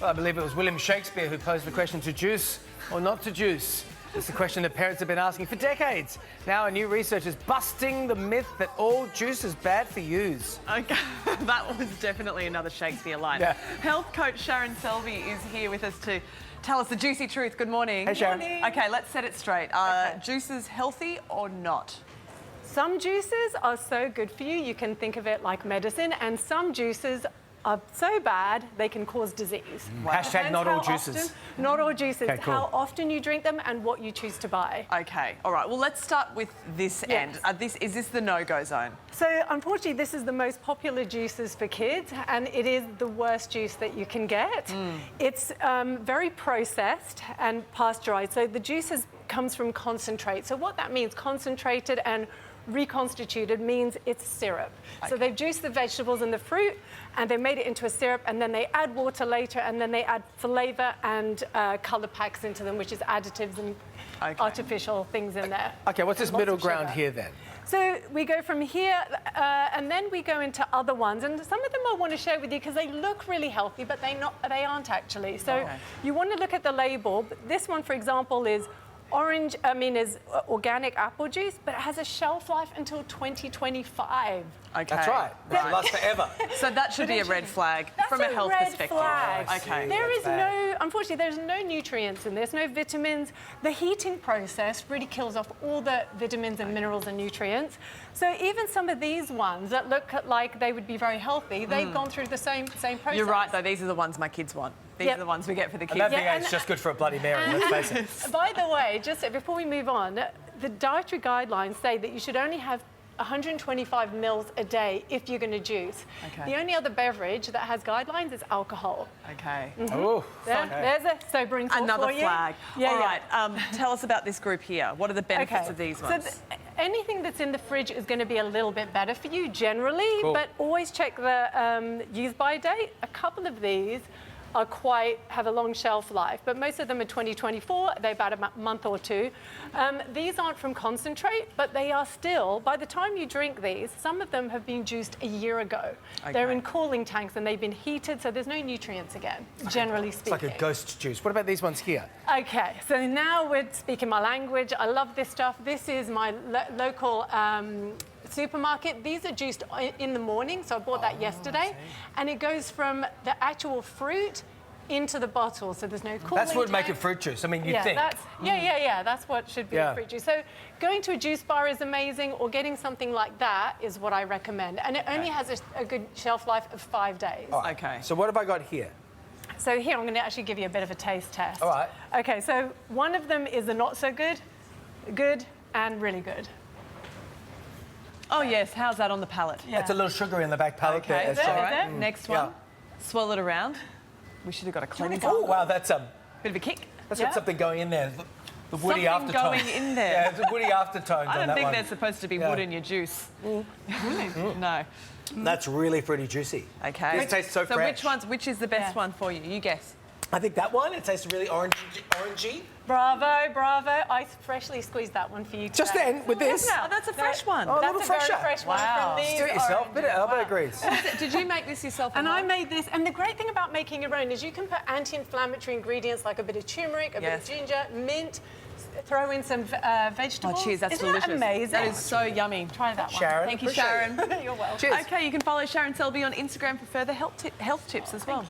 Well, I believe it was William Shakespeare who posed the question to juice or not to juice. It's a question that parents have been asking for decades. Now, a new research is busting the myth that all juice is bad for yous. Okay, that was definitely another Shakespeare line. Yeah. Health coach Sharon Selby is here with us to tell us the juicy truth. Good morning. Hey, Sharon. Morning. Okay, let's set it straight. Juices healthy or not? Some juices are so good for you, you can think of it like medicine, and some juices are so bad they can cause disease. Hashtag Depends not all how juices. often- not all juices. Okay, cool. How often you drink them and what you choose to buy. Okay, all right. Well, let's start with this Yes. end. Is this the no-go zone? So unfortunately, this is the most popular juices for kids, and it is the worst juice that you can get. It's very processed and pasteurized. So the juice comes from concentrate. So what that means, concentrated and reconstituted, means it's syrup. So they've juiced the vegetables and the fruit, and they made it into a syrup, and then they add water later, and then they add flavour and colour packs into them, which is additives and artificial things in there. Okay, what's this Lots middle of ground sugar. here then? So we go from here, and then we go into other ones, and some of them I want to share with you because they look really healthy, but they aren't actually. So you want to look at the label. This one, for example, is organic apple juice, but it has a shelf life until 2025. Okay. That's right. It should last forever. So that should be a red flag from a health red perspective. flag. Okay. There is unfortunately, there's no nutrients in this, no vitamins. The heating process really kills off all the vitamins and minerals and nutrients. So even some of these ones that look like they would be very healthy, they've gone through the same process. You're right, though. These are the ones my kids want. These are the ones we get for the kids. And that it's just good for a Bloody Mary, let's face it. By the way, just before we move on, the dietary guidelines say that you should only have 125 mils a day if you're going to juice. Okay. The only other beverage that has guidelines is alcohol. Okay. Oh, There's a sobering thought Another for you. flag. Yeah, All yeah. right. Tell us about this group here. What are the benefits of these ones? So anything that's in the fridge is going to be a little bit better for you generally, Cool. but always check the use-by date. A couple of these have a long shelf life, but most of them are 2024. They're about a month or two. These aren't from concentrate, but they are still, by the time you drink these, some of them have been juiced a year ago. They're in cooling tanks and they've been heated, so there's no nutrients again, generally speaking. It's like a ghost juice. What about these ones here? Okay, so now we're speaking my language. I love this stuff. This is my local supermarket. These are juiced in the morning, so I bought that yesterday. And it goes from the actual fruit into the bottle, so there's no cooling That's what would make tank. it fruit juice. I mean, you'd think. That's what should be a fruit juice. So going to a juice bar is amazing, or getting something like that is what I recommend. And it only has a good shelf life of 5 days. All right. Okay. So what have I got here? So here I'm going to actually give you a bit of a taste test. All right. Okay, so one of them is the not so good, good, and really good. Oh, yes. How's that on the palate? Yeah. It's a little sugary in the back palate Okay. there. Is it? Sharon. All right. Next one. Yeah. Swirl it around. We should have got a cleanser. Oh, wow, that's Bit of a kick. got something going in there. The woody Something aftertone. going in there. Yeah, the woody aftertones I on don't that think one. there's supposed to be wood in your juice. No. That's really pretty juicy. Okay. This tastes so fresh. Which is the best one for you? You guess. I think that one, it tastes really orangey. Bravo, bravo. I freshly squeezed that one for you today. Just then, with this. Oh, that's a fresh one. Oh, a That's little a fresher. very fresh one Wow. from these Do it yourself, bit of elbow oranges. grease. Did you make this yourself? And I made this, and the great thing about making your own is you can put anti-inflammatory ingredients like a bit of turmeric, a bit of ginger, mint, throw in some vegetables. Oh, cheers, that's Isn't delicious. that amazing? That is so yummy. Try that one. Sharon, Thank you, appreciate Sharon. it. You're welcome. Cheers. Okay, you can follow Sharon Selby on Instagram for further health tips as well.